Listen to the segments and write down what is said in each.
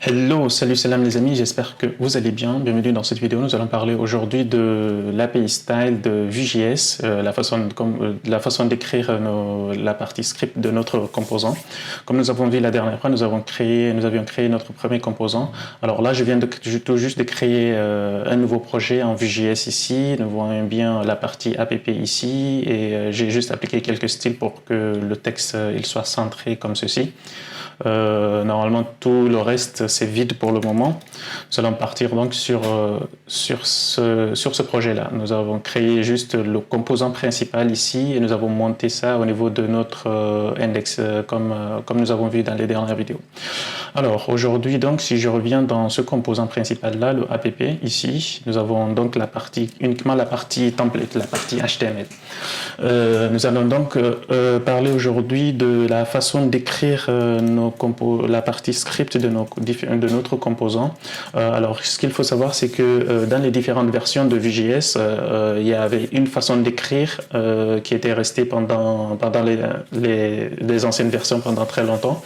Hello, salut, salam les amis, j'espère que vous allez bien. Bienvenue dans cette vidéo. Nous allons parler aujourd'hui de l'API Style de Vue.js, la façon d'écrire la partie script de notre composant. Comme nous avons vu la dernière fois, nous avions créé notre premier composant. Alors là, je viens tout juste de créer un nouveau projet en Vue.js ici. Nous voyons bien la partie app ici et j'ai juste appliqué quelques styles pour que le texte il soit centré comme ceci. Normalement, tout le reste, c'est vide pour le moment. Nous allons partir donc sur ce projet-là. Nous avons créé juste le composant principal ici et nous avons monté ça au niveau de notre index, comme nous avons vu dans les dernières vidéos. Alors, aujourd'hui, donc, si je reviens dans ce composant principal-là, le app, ici, nous avons donc uniquement la partie template, la partie HTML. Nous allons donc parler aujourd'hui de la façon d'écrire la partie script de notre composant. Alors, ce qu'il faut savoir, c'est que dans les différentes versions de Vue.js, il y avait une façon d'écrire qui était restée pendant les anciennes versions pendant très longtemps.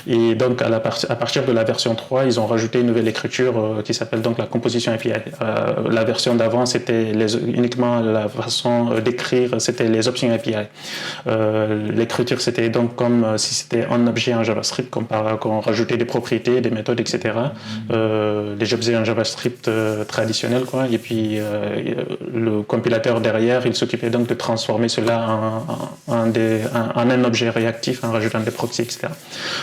Et donc, à partir de la version 3, ils ont rajouté une nouvelle écriture qui s'appelle donc la composition API. La version d'avant, c'était uniquement la façon d'écrire, c'était les options API. L'écriture, c'était donc comme si c'était un objet en JavaScript, qu'on rajoutait des propriétés, des méthodes, etc. Les objets en JavaScript traditionnels, quoi. Et puis, le compilateur derrière, il s'occupait donc de transformer cela en un objet réactif en rajoutant des proxys, etc.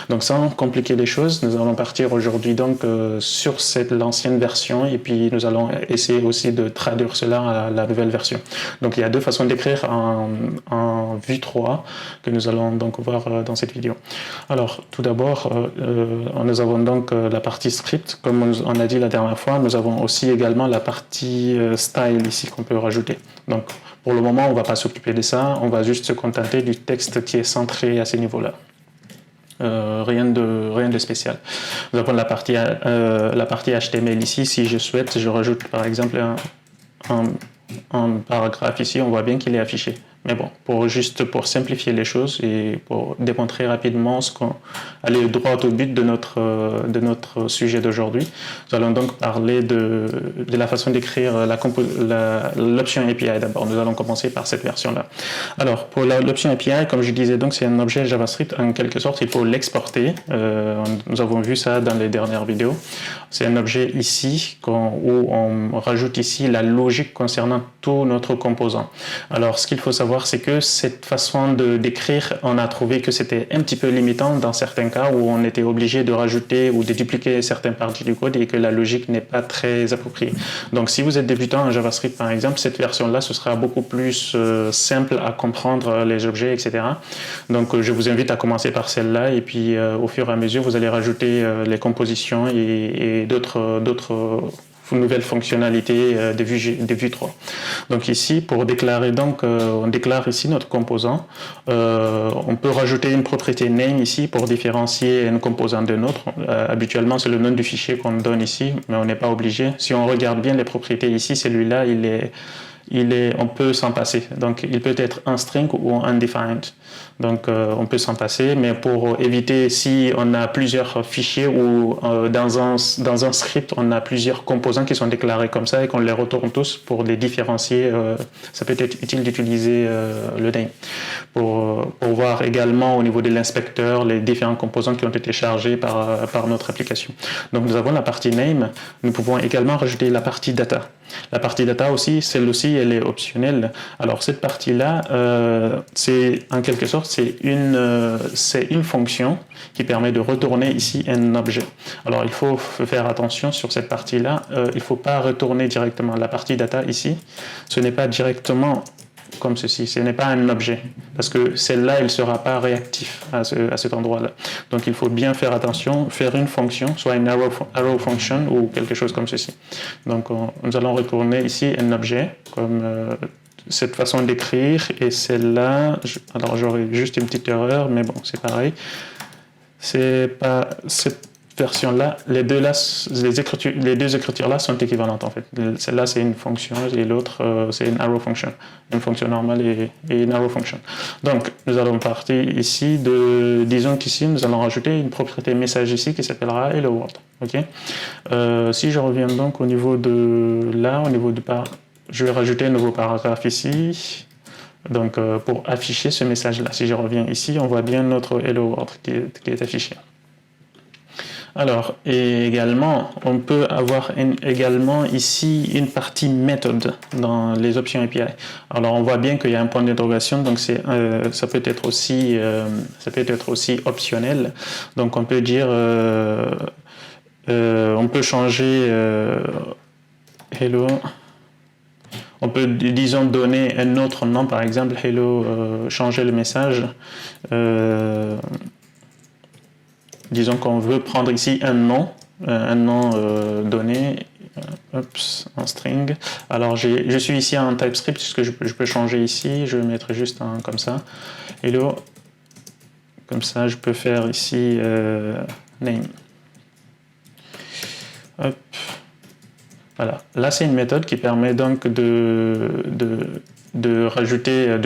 Donc, sans compliquer les choses, nous allons partir aujourd'hui donc sur l'ancienne version et puis nous allons essayer aussi de traduire cela à la nouvelle version. Donc, il y a deux façons d'écrire en Vue 3 que nous allons donc voir dans cette vidéo. Alors, tout d'abord, nous avons donc la partie script. Comme on a dit la dernière fois, nous avons aussi également la partie style ici qu'on peut rajouter. Donc, pour le moment, on ne va pas s'occuper de ça. On va juste se contenter du texte qui est centré à ces niveaux-là. Rien de spécial. Nous avons la partie HTML ici. Si je souhaite, je rajoute par exemple un paragraphe ici. On voit bien qu'il est affiché. Mais bon, pour simplifier les choses et pour démontrer rapidement aller droit au but de notre sujet d'aujourd'hui, nous allons donc parler de la façon d'écrire l'option API d'abord. Nous allons commencer par cette version-là. Alors, pour l'option API, comme je disais, donc c'est un objet JavaScript. En quelque sorte, il faut l'exporter. Nous avons vu ça dans les dernières vidéos. C'est un objet ici où on rajoute ici la logique concernant tout notre composant. Alors, ce qu'il faut savoir, c'est que cette façon d'écrire, on a trouvé que c'était un petit peu limitant dans certains cas où on était obligé de rajouter ou de dupliquer certaines parties du code et que la logique n'est pas très appropriée. Donc, si vous êtes débutant en JavaScript, par exemple, cette version-là, ce sera beaucoup plus simple à comprendre les objets, etc. Donc, je vous invite à commencer par celle-là et puis, au fur et à mesure, vous allez rajouter les compositions et d'autres nouvelles fonctionnalités de Vue 3. Donc ici, pour déclarer, on déclare ici notre composant. On peut rajouter une propriété name ici pour différencier un composant d'un autre. Habituellement, c'est le nom du fichier qu'on donne ici, mais on n'est pas obligé. Si on regarde bien les propriétés ici, celui-là, on peut s'en passer. Donc, il peut être un string ou undefined. Donc, on peut s'en passer, mais pour éviter, si on a plusieurs fichiers ou dans un script, on a plusieurs composants qui sont déclarés comme ça et qu'on les retourne tous pour les différencier, ça peut être utile d'utiliser le name. Pour voir également au niveau de l'inspecteur les différents composants qui ont été chargés par notre application. Donc, nous avons la partie name. Nous pouvons également rajouter la partie data. La partie data aussi, celle-ci, elle est optionnelle. Alors, cette partie-là, c'est en quelque sorte, c'est une fonction qui permet de retourner ici un objet. Alors, il faut faire attention sur cette partie-là. Il ne faut pas retourner directement la partie data ici. Ce n'est pas directement comme ceci, ce n'est pas un objet, parce que celle-là, elle ne sera pas réactive à cet endroit-là. Donc, il faut bien faire attention, faire une fonction, soit une arrow function ou quelque chose comme ceci. Donc, nous allons retourner ici un objet, comme cette façon d'écrire, et celle-là, alors j'aurai juste une petite erreur, mais bon, c'est pareil. version-là, les deux écritures-là sont équivalentes en fait. Celle-là c'est une fonction et l'autre c'est une arrow function, une fonction normale et une arrow function. Donc nous allons partir ici disons qu'ici nous allons rajouter une propriété message ici qui s'appellera hello world. Ok. Si je reviens donc au niveau de là, je vais rajouter un nouveau paragraphe ici. Donc pour afficher ce message-là, si je reviens ici, on voit bien notre hello world qui est affiché. Alors, et également, on peut avoir également ici une partie méthode dans les options API. Alors, on voit bien qu'il y a un point d'interrogation, donc ça peut être aussi optionnel. Donc, on peut dire, on peut changer hello. On peut, disons, donner un autre nom, par exemple, hello, changer le message. Disons qu'on veut prendre ici un nom donné, en string. Alors je suis ici en TypeScript, puisque je peux changer ici, je vais mettre juste comme ça, hello, comme ça je peux faire ici name. Hop. Voilà, là c'est une méthode qui permet donc de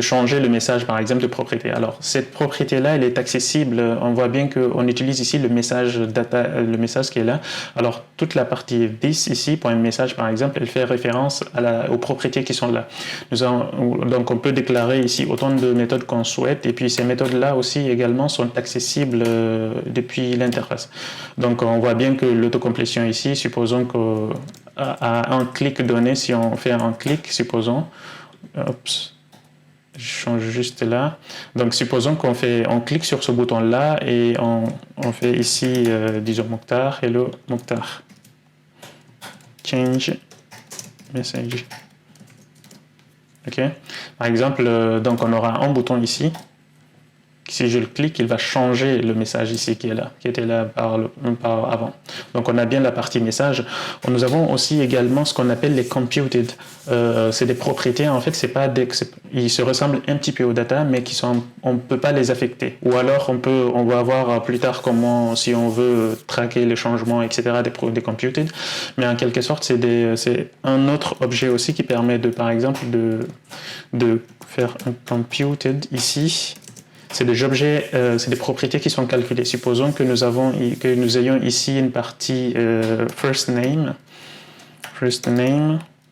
changer le message par exemple de propriété. Alors cette propriété-là, elle est accessible, on voit bien qu'on utilise ici le message data, le message qui est là. Alors toute la partie this ici, pour un message par exemple, elle fait référence aux propriétés qui sont là. Donc on peut déclarer ici autant de méthodes qu'on souhaite, et puis ces méthodes-là aussi également sont accessibles depuis l'interface. Donc on voit bien que l'autocomplétion ici, supposons qu'à un clic donné, si on fait un clic, supposons, oups, je change juste là. Donc supposons on clique sur ce bouton là et on fait ici, disons Mokhtar, hello Mokhtar, change message. Ok. Par exemple, donc on aura un bouton ici. Si je le clique, il va changer le message ici qui était là par avant. Donc on a bien la partie message. Nous avons aussi également ce qu'on appelle les computed. C'est des propriétés, en fait, ils se ressemblent un petit peu aux data, mais on ne peut pas les affecter. Ou alors on va voir plus tard comment, si on veut traquer les changements, etc., des computed. Mais en quelque sorte, c'est un autre objet aussi qui permet par exemple de faire un computed ici. C'est des objets, c'est des propriétés qui sont calculées. Supposons que nous ayons ici une partie first name,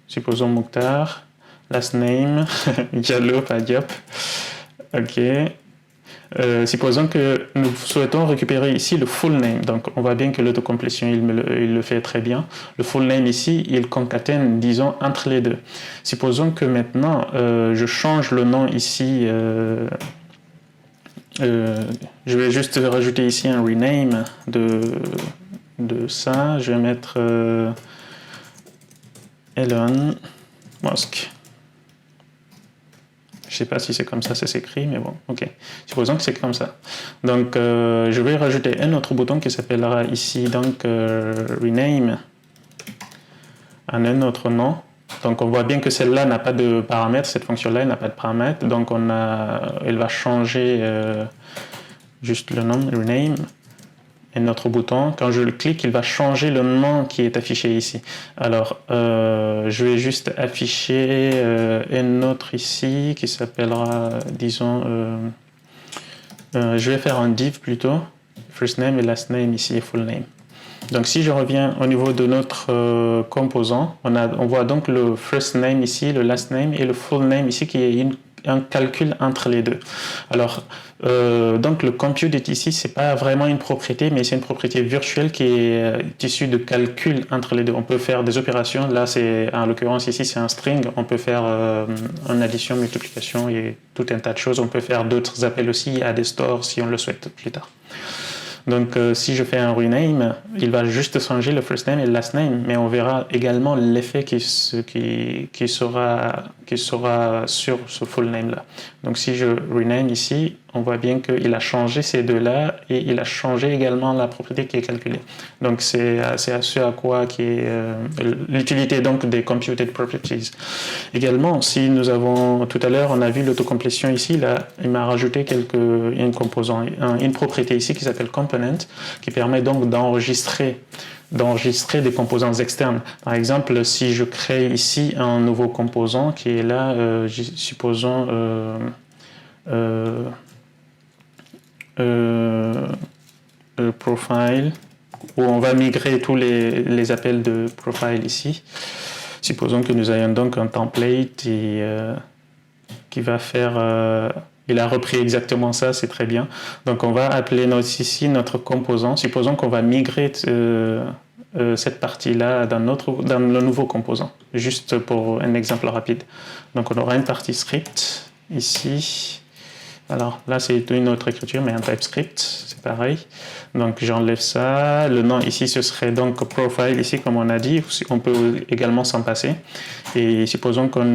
supposons Mokhtar, last name, Diallo, pas Diop. Ok. Supposons que nous souhaitons récupérer ici le full name. Donc on voit bien que l'autocomplétion il le fait très bien. Le full name ici, il concatène, disons, entre les deux. Supposons que maintenant je change le nom ici. Je vais juste rajouter ici un rename de ça. Je vais mettre Elon Musk. Je ne sais pas si c'est comme ça c'est écrit, mais bon, ok. Supposons que c'est comme ça. Donc, je vais rajouter un autre bouton qui s'appellera ici, donc, rename en un autre nom. Donc on voit bien que celle-là n'a pas de paramètres, cette fonction-là n'a pas de paramètres, donc elle va changer juste le nom, rename, et notre bouton, quand je le clique, il va changer le nom qui est affiché ici. Alors je vais juste afficher un autre ici qui s'appellera, disons, je vais faire un div plutôt, first name et last name ici et full name. Donc si je reviens au niveau de notre composant, on voit donc le first name ici, le last name et le full name ici qui est un calcul entre les deux. Alors donc le compute ici, c'est pas vraiment une propriété, mais c'est une propriété virtuelle qui est issue de calcul entre les deux. On peut faire des opérations, là c'est en l'occurrence ici c'est un string, on peut faire une addition, multiplication et tout un tas de choses. On peut faire d'autres appels aussi à des stores si on le souhaite plus tard. Donc si je fais un rename, il va juste changer le first name et le last name, mais on verra également l'effet qui sera sur ce full name là. Donc si je rename ici, on voit bien qu'il a changé ces deux-là et il a changé également la propriété qui est calculée. Donc c'est ce à quoi qui est l'utilité donc des computed properties. Également, si nous avons tout à l'heure, on a vu l'autocomplétion ici, là, il m'a rajouté une propriété ici qui s'appelle component, qui permet donc d'enregistrer des composants externes. Par exemple, si je crée ici un nouveau composant qui est là, supposons profile, où on va migrer tous les appels de profile ici. Supposons que nous ayons donc un template qui va faire... il a repris exactement ça, c'est très bien. Donc on va appeler ici notre composant. Supposons qu'on va migrer cette partie-là dans le nouveau composant, juste pour un exemple rapide. Donc on aura une partie script ici. Alors là c'est une autre écriture, mais un TypeScript, c'est pareil. Donc j'enlève ça. Le nom ici ce serait donc profile ici comme on a dit. On peut également s'en passer. Et supposons qu'on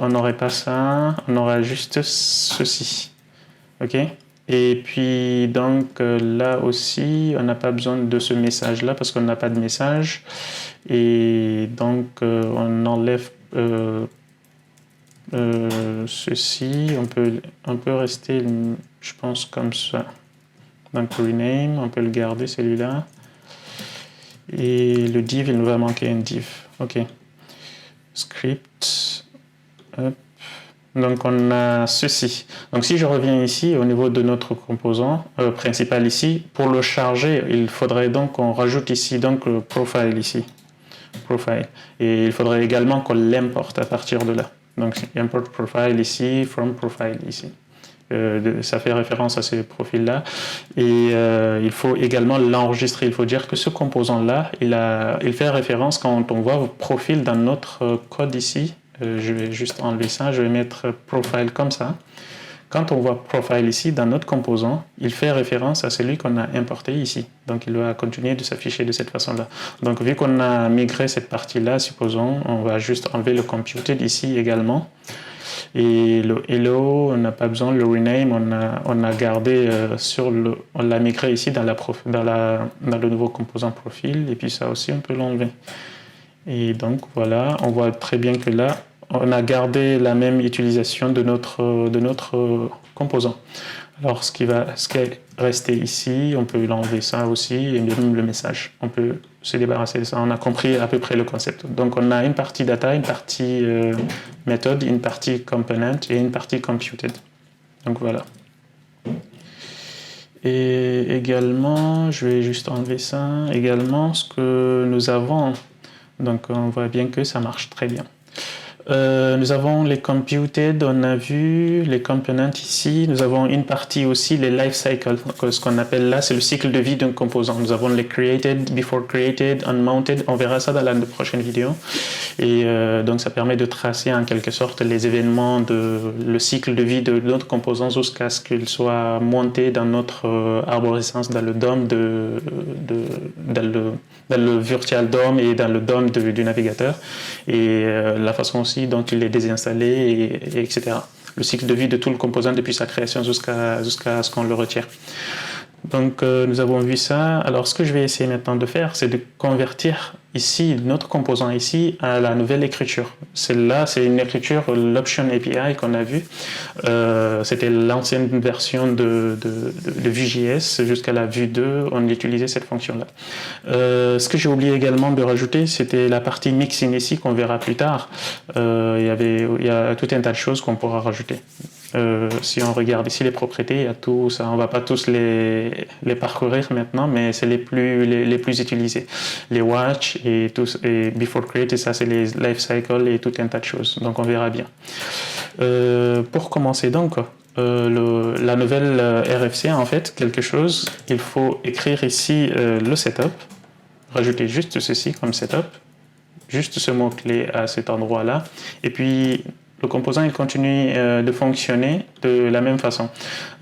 n'aurait pas ça, on aura juste ceci. Ok. Et puis donc là aussi on n'a pas besoin de ce message là parce qu'on n'a pas de message. Et donc on enlève ceci, on peut rester, je pense, comme ça. Donc rename, on peut le garder celui-là. Et le div, il nous va manquer un div. Ok. Script. Hop. Donc on a ceci. Donc si je reviens ici au niveau de notre composant principal ici, pour le charger, il faudrait donc qu'on rajoute ici donc le profile ici. Profile. Et il faudrait également qu'on l'importe à partir de là. Donc import profile ici, from profile ici. Ça fait référence à ces profils-là. Et il faut également l'enregistrer. Il faut dire que ce composant-là, il fait référence quand on voit vos profils dans notre code ici. Je vais juste enlever ça. Je vais mettre profile comme ça. Quand on voit profile ici, dans notre composant, il fait référence à celui qu'on a importé ici. Donc, il va continuer de s'afficher de cette façon-là. Donc, vu qu'on a migré cette partie-là, supposons, on va juste enlever le computed ici également. Et le hello, on n'a pas besoin, le rename, on a gardé on l'a migré ici dans le nouveau composant profil. Et puis ça aussi, on peut l'enlever. Et donc, voilà, on voit très bien que là, on a gardé la même utilisation de notre composant. Alors, ce qui est resté ici, on peut l'enlever ça aussi, et même le message. On peut se débarrasser de ça. On a compris à peu près le concept. Donc, on a une partie data, une partie méthode, une partie component et une partie computed. Donc, voilà. Et également, je vais juste enlever ça. Également, ce que nous avons, donc on voit bien que ça marche très bien. Nous avons les computed, on a vu les components ici. Nous avons une partie aussi, les life cycle, ce qu'on appelle là, c'est le cycle de vie d'un composant. Nous avons les created, before created, unmounted. On verra ça dans la prochaine vidéo. Et donc ça permet de tracer en quelque sorte les événements le cycle de vie de notre composant jusqu'à ce qu'il soit monté dans notre arborescence, dans le DOM dans le virtual DOM et dans le DOM du navigateur, et la façon aussi dont il est désinstallé, etc. Le cycle de vie de tout le composant depuis sa création jusqu'à ce qu'on le retire. Donc nous avons vu ça. Alors ce que je vais essayer maintenant de faire, c'est de convertir ici notre composant ici à la nouvelle écriture. Celle-là, c'est une écriture, l'Option API qu'on a vu. C'était l'ancienne version de Vue.js jusqu'à la Vue 2, on utilisait cette fonction-là. Ce que j'ai oublié également de rajouter, c'était la partie mixing ici qu'on verra plus tard. Il y a tout un tas de choses qu'on pourra rajouter. Si on regarde ici les propriétés, il y a tout ça. On ne va pas tous les parcourir maintenant, mais c'est les plus utilisés. Les watch et before create, et ça c'est les life cycle et tout un tas de choses. Donc on verra bien. Pour commencer donc, la nouvelle RFC en fait quelque chose. Il faut écrire ici le setup, rajouter juste ceci comme setup, juste ce mot-clé à cet endroit-là, et puis le composant il continue de fonctionner de la même façon.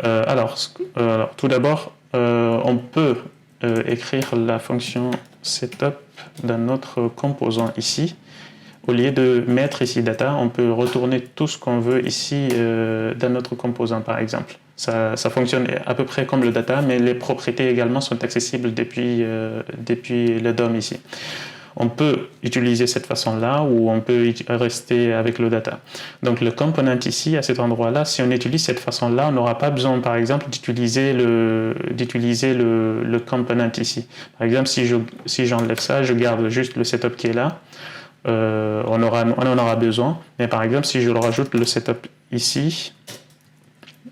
Alors, tout d'abord, on peut écrire la fonction setup dans notre composant ici, au lieu de mettre ici data, on peut retourner tout ce qu'on veut ici dans notre composant par exemple. Ça fonctionne à peu près comme le data, mais les propriétés également sont accessibles depuis le DOM ici. On peut utiliser cette façon-là ou on peut rester avec le data. Donc le component ici, à cet endroit-là, si on utilise cette façon-là, on n'aura pas besoin, par exemple, d'utiliser le component ici. Par exemple, si j'enlève ça, je garde juste le setup qui est là, on en aura besoin. Mais par exemple, si je le rajoute le setup ici,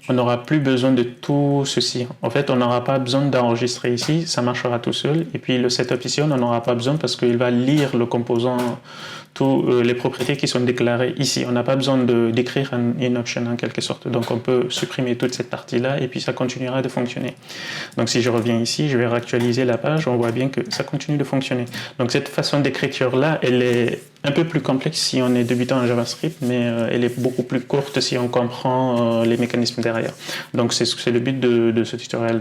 on n'aura plus besoin de tout ceci. En fait, on n'aura pas besoin d'enregistrer ici, ça marchera tout seul. Et puis le setup ici, on n'en aura pas besoin parce qu'il va lire le composant, toutes les propriétés qui sont déclarées ici. On n'a pas besoin d'écrire une option en quelque sorte. Donc on peut supprimer toute cette partie-là et puis ça continuera de fonctionner. Donc si je reviens ici, je vais réactualiser la page, on voit bien que ça continue de fonctionner. Donc cette façon d'écriture-là, elle est un peu plus complexe si on est débutant en JavaScript, mais elle est beaucoup plus courte si on comprend les mécanismes derrière. Donc c'est le but de ce tutoriel.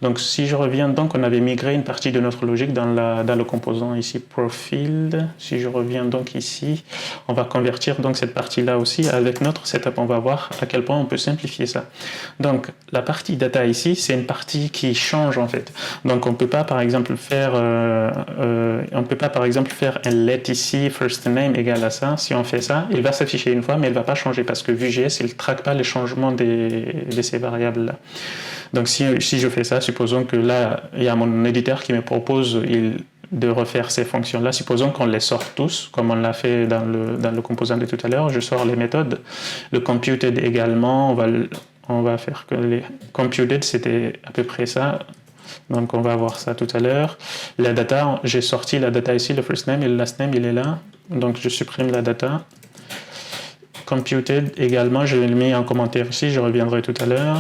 Donc si je reviens, donc on avait migré une partie de notre logique dans le composant ici profil. Si je reviens donc ici, on va convertir donc cette partie-là aussi avec notre setup. On va voir à quel point on peut simplifier ça. Donc la partie data ici, c'est une partie qui change en fait. Donc on peut pas par exemple faire un let ici first name égale à ça. Si on fait ça, il va s'afficher une fois, mais il va pas changer parce que Vue.js il traque pas les changements de ces variables là. Donc si je fais ça, supposons que là il y a mon éditeur qui me propose de refaire ces fonctions-là. Supposons qu'on les sort tous, comme on l'a fait dans le composant de tout à l'heure. Je sors les méthodes. Le computed également, on va faire que les computed, c'était à peu près ça. Donc on va voir ça tout à l'heure. La data, j'ai sorti la data ici, le first name et le last name, il est là. Donc je supprime la data. Computed également, je l'ai mis en commentaire ici, je reviendrai tout à l'heure.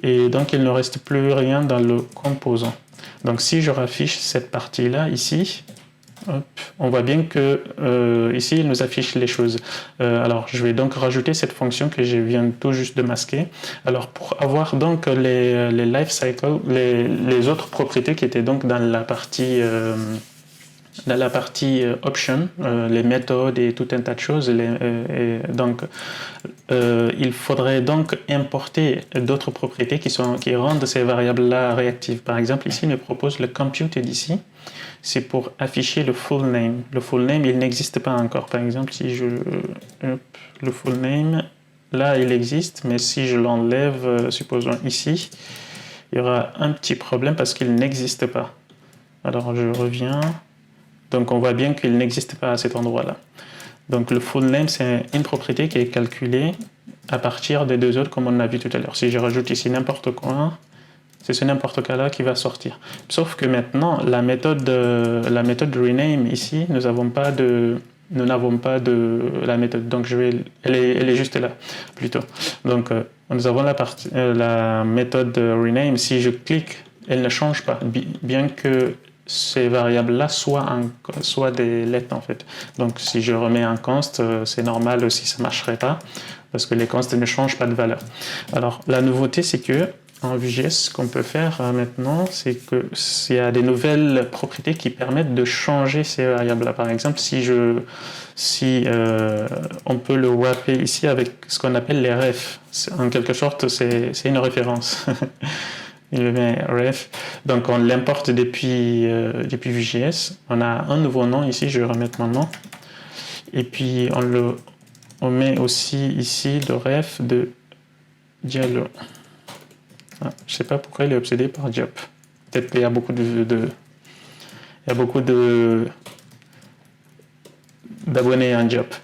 Et donc il ne reste plus rien dans le composant. Donc si je raffiche cette partie-là ici, hop, on voit bien que ici il nous affiche les choses. Alors je vais donc rajouter cette fonction que je viens tout juste de masquer. Alors pour avoir donc les life cycle, les autres propriétés qui étaient donc dans la partie option, les méthodes et tout un tas de choses. Il faudrait donc importer d'autres propriétés qui rendent ces variables-là réactives. Par exemple, ici, il nous propose le computed ici. C'est pour afficher le full name. Le full name, il n'existe pas encore. Par exemple, si le full name, là, il existe, mais si je l'enlève, supposons ici, il y aura un petit problème parce qu'il n'existe pas. Alors, je reviens. Donc on voit bien qu'il n'existe pas à cet endroit-là. Donc le full name, c'est une propriété qui est calculée à partir des deux autres comme on a vu tout à l'heure. Si je rajoute ici n'importe quoi, c'est ce n'importe quoi-là qui va sortir. Sauf que maintenant, la méthode rename ici, nous n'avons pas de la méthode. Donc elle est juste là, plutôt. Donc nous avons la méthode rename. Si je clique, elle ne change pas, bien que ces variables-là soient des lettres en fait. Donc si je remets un const, c'est normal aussi, ça ne marcherait pas parce que les consts ne changent pas de valeur. Alors la nouveauté, c'est que en Vue.js, ce qu'on peut faire maintenant, c'est qu'il y a des nouvelles propriétés qui permettent de changer ces variables-là. Par exemple, on peut le wrapper ici avec ce qu'on appelle les refs. En quelque sorte, c'est une référence. Il met ref, donc on l'importe depuis Vue.js. On a un nouveau nom ici, je vais remettre mon nom. Et puis on met aussi ici le ref de Diallo. Je ne sais pas pourquoi il est obsédé par Diop. Peut-être qu'il y a beaucoup d'abonnés à Diop.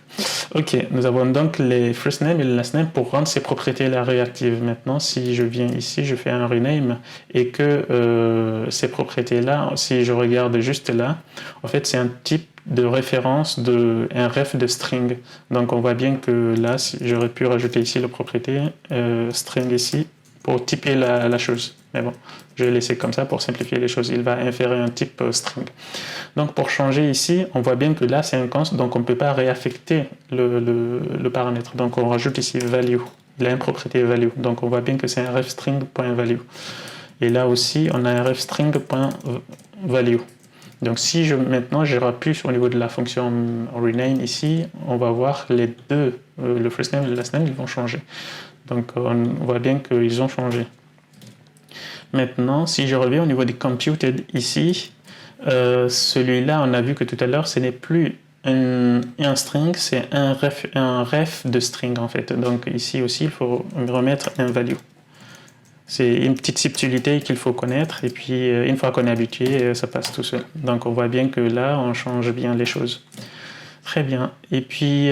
Ok, nous avons donc les first name et le last name pour rendre ces propriétés-là réactives. Maintenant, si je viens ici, je fais un rename et que ces propriétés-là, si je regarde juste là, en fait, c'est un type de référence un ref de string. Donc, on voit bien que là, j'aurais pu rajouter ici la propriété string ici pour typer la chose. Mais bon, je vais laisser comme ça pour simplifier les choses. Il va inférer un type string. Donc pour changer ici, on voit bien que là c'est un const, donc on ne peut pas réaffecter le paramètre. Donc on rajoute ici value. Il a une propriété value. Donc on voit bien que c'est un refstring.value. Et là aussi, on a un refstring.value. Donc si maintenant je rappuie au niveau de la fonction rename ici, on va voir les deux, le first name et le last name, ils vont changer. Donc on voit bien qu'ils ont changé. Maintenant, si je reviens au niveau des computed ici, celui-là, on a vu que tout à l'heure, ce n'est plus un string, c'est un ref de string en fait. Donc ici aussi, il faut remettre un value. C'est une petite subtilité qu'il faut connaître et puis une fois qu'on est habitué, ça passe tout seul. Donc on voit bien que là, on change bien les choses. Très bien. Et puis,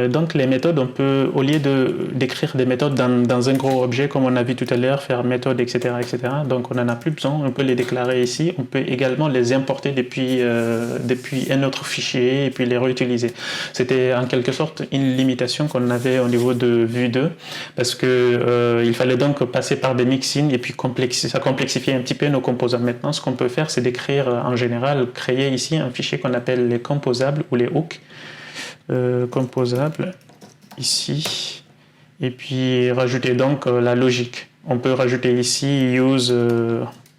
donc les méthodes, on peut, au lieu d'écrire des méthodes dans un gros objet, comme on a vu tout à l'heure, faire méthode, etc., etc., donc on n'en a plus besoin, on peut les déclarer ici. On peut également les importer depuis un autre fichier et puis les réutiliser. C'était en quelque sorte une limitation qu'on avait au niveau de Vue 2, parce que il fallait donc passer par des mixins et puis ça complexifiait un petit peu nos composants. Maintenant, ce qu'on peut faire, c'est d'écrire en général, créer ici un fichier qu'on appelle les composables ou les hooks. Composable ici et puis rajouter donc la logique. On peut rajouter ici use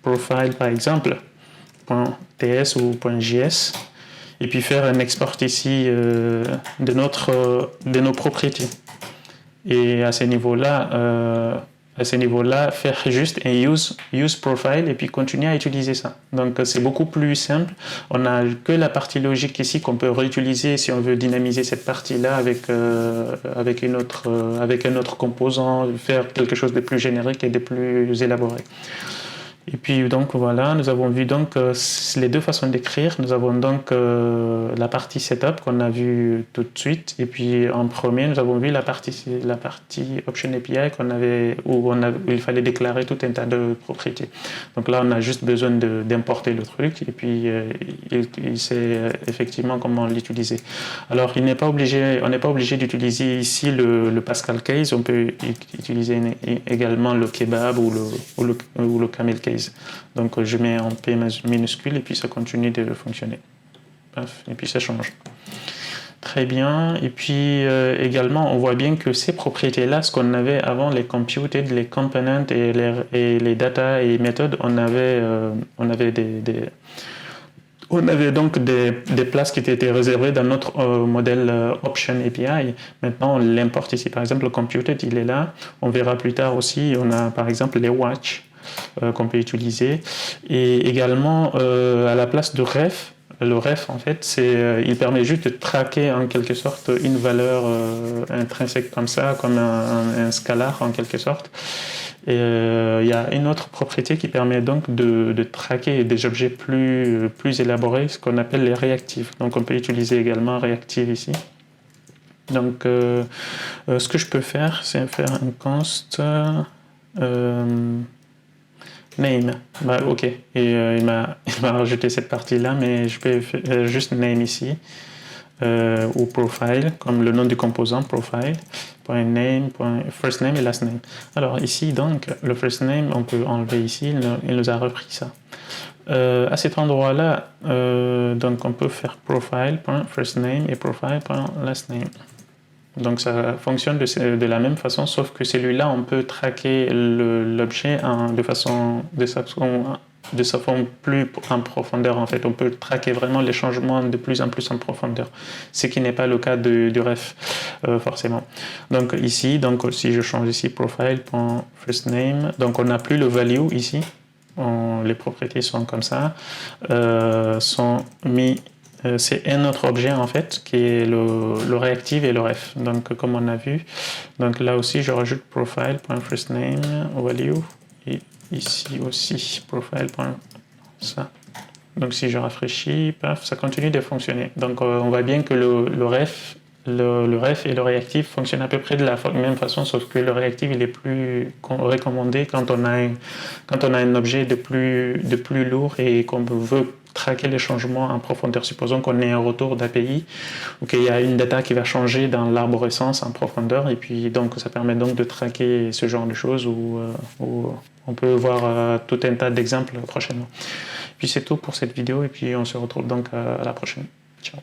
profile par exemple .ts ou .js et puis faire un export ici de nos propriétés. Et à ce niveau-là, faire juste un use profile et puis continuer à utiliser ça. Donc c'est beaucoup plus simple. On n'a que la partie logique ici qu'on peut réutiliser si on veut dynamiser cette partie-là avec un autre composant, faire quelque chose de plus générique et de plus élaboré. Et puis donc voilà, nous avons vu donc les deux façons d'écrire. Nous avons donc la partie setup qu'on a vu tout de suite, et puis en premier nous avons vu la partie option API où il fallait déclarer tout un tas de propriétés. Donc là on a juste besoin d'importer le truc et puis il sait effectivement comment l'utiliser. Alors on n'est pas obligé d'utiliser ici le Pascal case. On peut utiliser également le kebab ou le camel case. Donc je mets en P minuscule et puis ça continue de fonctionner. Et puis ça change. Très bien. Et puis également, on voit bien que ces propriétés-là, ce qu'on avait avant, les computed, les components et les data et méthodes, on avait donc des places qui étaient réservées dans notre modèle Option API. Maintenant, on l'importe ici. Par exemple, le computed, il est là. On verra plus tard aussi, on a par exemple les watch qu'on peut utiliser. Et également, à la place de ref, le ref, en fait, il permet juste de traquer en quelque sorte une valeur intrinsèque comme ça, comme un scalar en quelque sorte. Et il y a une autre propriété qui permet donc de traquer des objets plus élaborés, ce qu'on appelle les réactifs. Donc on peut utiliser également réactive ici. Donc ce que je peux faire, c'est faire un const name. Ok, et il m'a rajouté cette partie-là, mais je peux juste name ici. Ou profile, comme le nom du composant, profile, .name, first name et last name. Alors ici, donc, le first name, on peut enlever ici, il nous a repris ça. À cet endroit-là, donc on peut faire profile.first name et profile.last name. Donc ça fonctionne de la même façon, sauf que celui-là, on peut traquer l'objet de sa forme plus en profondeur en fait. On peut traquer vraiment les changements de plus en plus en profondeur, ce qui n'est pas le cas du ref forcément. Donc ici, si je change ici profile.firstName, donc on n'a plus le value ici. Les propriétés sont comme ça, sont mis. C'est un autre objet en fait qui est le réactive et le ref. Donc comme on a vu, donc là aussi je rajoute profile.firstName value et ici aussi profile.ça. Donc si je rafraîchis, paf, ça continue de fonctionner. Donc on voit bien que le ref et le réactif fonctionnent à peu près de la même façon, sauf que le réactif il est plus recommandé quand on a un objet de plus lourd et qu'on veut traquer les changements en profondeur. Supposons qu'on ait un retour d'API ou qu'il y a une data qui va changer dans l'arborescence en profondeur, et puis donc ça permet donc de traquer ce genre de choses où on peut voir tout un tas d'exemples prochainement. Puis c'est tout pour cette vidéo et puis on se retrouve donc à la prochaine. Ciao.